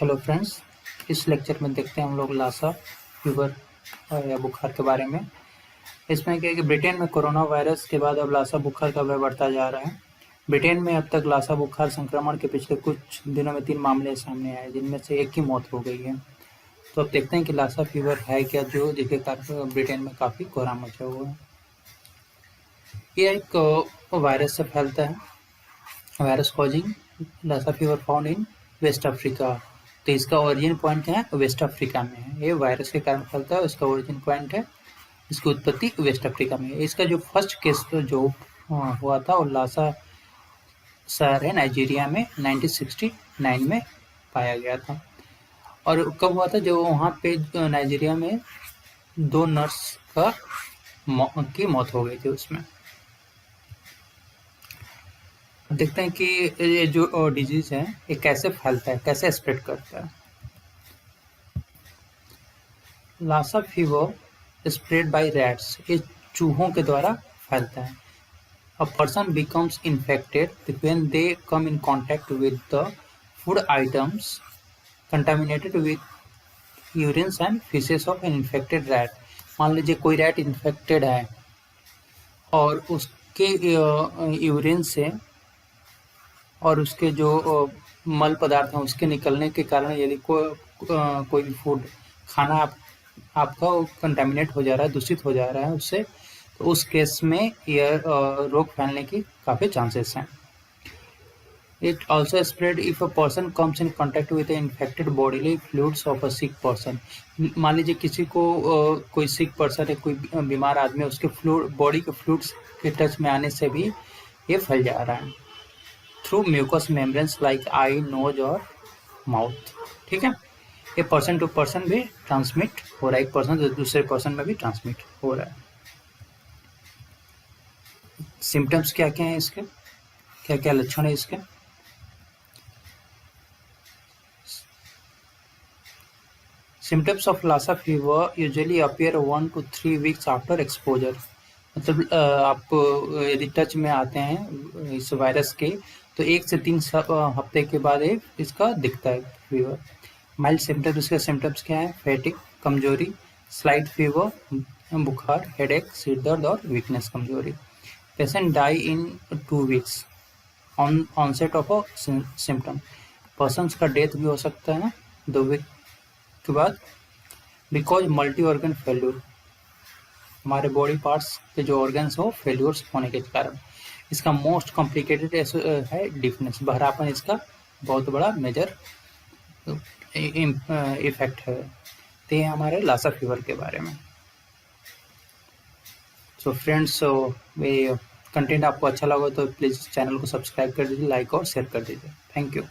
Hello friends, इस lecture में देखते हैं हम लोग लासा फीवर या बुखार के बारे में। इसमें क्या है कि ब्रिटेन में कोरोना वायरस के बाद अब लासा बुखार का भय बढ़ता जा रहा है। ब्रिटेन में अब तक लासा बुखार संक्रमण के पिछले कुछ दिनों में 3 मामले सामने आए, जिनमें से एक की मौत हो गई है। तो अब देखते हैं कि लासा फीवर है क्या, जो जिसके कारण ब्रिटेन में काफ़ी कोहराम मचा हुआ है। यह एक वायरस से फैलता है, virus causing Lassa fever found in West Africa. तो इसका ओरिजिन पॉइंट क्या है? वेस्ट अफ्रीका में है। ये वायरस के कारण फैलता है, इसका ओरिजिन पॉइंट है, इसकी उत्पत्ति वेस्ट अफ्रीका में है। इसका जो फर्स्ट केस जो हुआ था वो लासा शहर है नाइजीरिया में 1969 में पाया गया था। और कब हुआ था? जो वहाँ पे नाइजीरिया में 2 नर्स की मौत हो गई थी उसमें। देखते हैं कि ये जो डिजीज है ये कैसे फैलता है, कैसे स्प्रेड करता है। Lassa fever spread by rats, ये चूहों के द्वारा फैलता है। A person becomes infected when they come in contact with the food items contaminated with urines and faeces of an infected rat. मान लीजिए कोई रैट इन्फेक्टेड है और उसके यूरिन से और उसके जो मल पदार्थ हैं उसके निकलने के कारण यदि कोई भी फूड खाना आपका कंटामिनेट हो जा रहा है, दूषित हो जा रहा है उससे, तो उस केस में यह रोग फैलने की काफ़ी चांसेस हैं। It also spread if a person comes in contact with infected bodily fluids of a sick person. मान लीजिए किसी को कोई सिक पर्सन है, कोई बीमार आदमी है, उसके बॉडी के फ्लूइड्स के टच में आने से भी ये फैल जा रहा है through mucus membranes like eye, nose और माउथ। ठीक है, ये पर्सन टू पर्सन भी ट्रांसमिट हो रहा है, एक पर्सन से दूसरे पर्सन में भी ट्रांसमिट हो रहा है। सिम्टम्स क्या क्या हैं इसके, क्या क्या लक्षण है इसके? Symptoms of Lassa fever usually appear 1 to 3 weeks after exposure. मतलब आप यदि टच में आते हैं इस वायरस के तो 1 से 3 हफ्ते के बाद इसका दिखता है फीवर। माइल्ड सिम्टम्स, इसके सिम्टम्स क्या है? फैटिक, कमजोरी, स्लाइट फीवर, बुखार, हेडेक, सिर दर्द और वीकनेस, कमजोरी। Patient die in 2 weeks on onset of a symptom. Persons का डेथ भी हो सकता है 2 वीक के बाद, बिकॉज मल्टी ऑर्गन फेल्यूर, हमारे बॉडी पार्ट्स के जो ऑर्गन्स हो फेल्यूर्स होने के कारण। इसका मोस्ट कॉम्प्लिकेटेड है डिफनेस, बहरापन इसका बहुत बड़ा मेजर इफेक्ट है। तो ये हमारे लासा फीवर के बारे में। सो फ्रेंड्स, ये कंटेंट आपको अच्छा लगा तो प्लीज़ चैनल को सब्सक्राइब कर दीजिए, लाइक और शेयर कर दीजिए। Thank you.